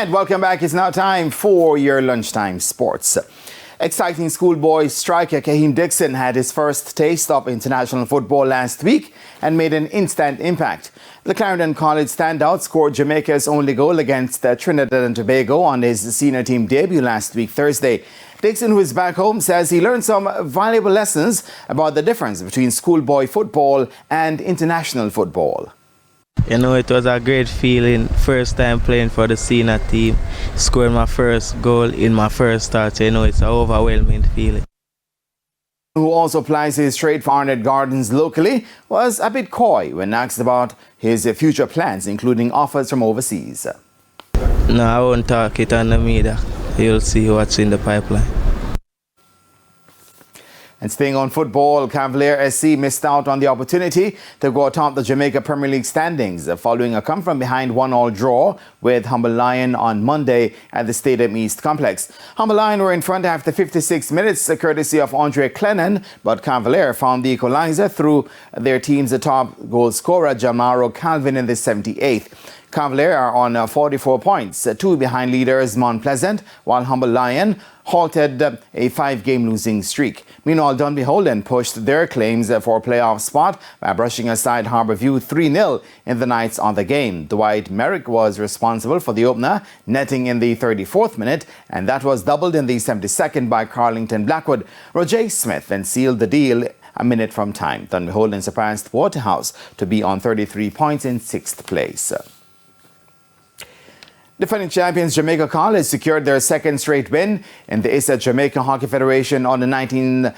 And welcome back. It's now time for your lunchtime sports. Exciting schoolboy striker Kahiem Dixon had his first taste of international football last week and made an instant impact. The Clarendon College standout scored Jamaica's only goal against Trinidad and Tobago on his senior team debut last week, Thursday. Dixon, who is back home, says he learned some valuable lessons about the difference between schoolboy football and international football. You know, it was a great feeling, first time playing for the senior team, scoring my first goal in my first start. You know, it's an overwhelming feeling. Who also plies his trade for Arnett Gardens locally, was a bit coy when asked about his future plans, including offers from overseas. No, I won't talk it on the media. You'll see what's in the pipeline. And staying on football, Cavalier SC missed out on the opportunity to go atop the Jamaica Premier League standings following a come-from-behind 1-1 draw with Humble Lion on Monday at the Stadium East complex. Humble Lion were in front after 56 minutes, courtesy of Andre Clennon, but Cavalier found the equalizer through their team's top goal scorer, Jamaro Calvin, in the 78th. Cavalier are on 44 points, 2 behind leaders Mount Pleasant, while Humble Lion halted a 5-game losing streak. Meanwhile, Dunbeholden pushed their claims for a playoff spot by brushing aside Harbourview 3-0 in the nights on the game. Dwight Merrick was responsible for the opener, netting in the 34th minute, and that was doubled in the 72nd by Carlington Blackwood. Roger Smith then sealed the deal a minute from time. Dunbeholden surpassed Waterhouse to be on 33 points in 6th place. Defending champions Jamaica College secured their second straight win in the ISA Jamaica Hockey Federation on the 19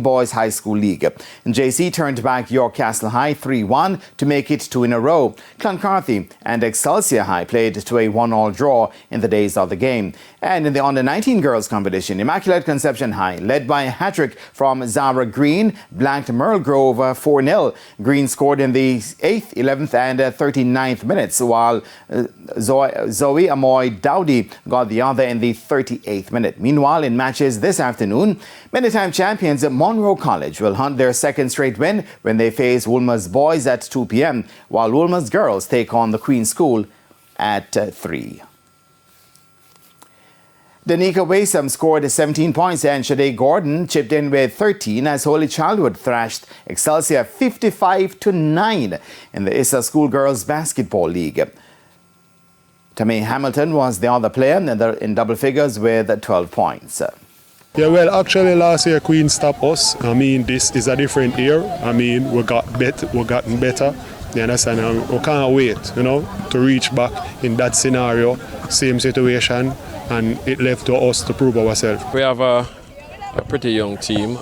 Boys High School League. And JC turned back York Castle High 3-1 to make it 2 in a row. Cloncarthy and Excelsior High played to a 1-1 draw in the days of the game. And in the under-19 girls competition, Immaculate Conception High, led by a hat-trick from Zara Green, blanked Merle Grove 4-0. Green scored in the 8th, 11th and 39th minutes, while Zoe Amoy Dowdy got the other in the 38th minute. Meanwhile, in matches this afternoon, many-time champions Monroe College will hunt their second straight win when they face Woolmer's Boys at 2 p.m., while Woolmer's girls take on the Queen's School at 3. Danica Waysam scored 17 points and Shade Gordon chipped in with 13 as Holy Childhood thrashed Excelsior 55-9 in the ISA Schoolgirls Basketball League. Tamay Hamilton was the other player in double figures with 12 points. Yeah, well, actually last year Queen stopped us. I mean, this is a different year. I mean, we've gotten better. You understand? And we can't wait, to reach back in that scenario, same situation, and it left to us to prove ourselves. We have a pretty young team.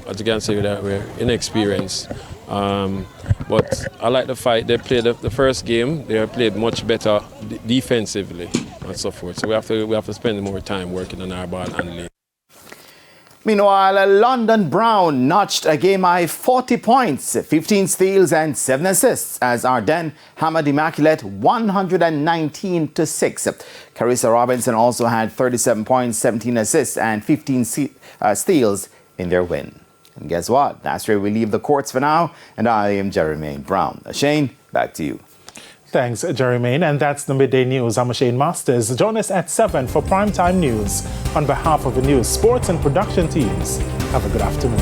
As you can see, that we're inexperienced. But I like the fight. They played the first game. They played much better defensively and so forth. So we have to spend more time working on our ball handling. Meanwhile, London Brown notched a game-high 40 points, 15 steals and 7 assists as Arden hammered Immaculate 119-6. Carissa Robinson also had 37 points, 17 assists and 15 steals in their win. And guess what? That's where we leave the courts for now. And I am Jermaine Brown. Shane, back to you. Thanks, Jermaine. And that's the Midday News. I'm Shane Masters. Join us at 7 for Primetime News. On behalf of the news, sports and production teams, have a good afternoon.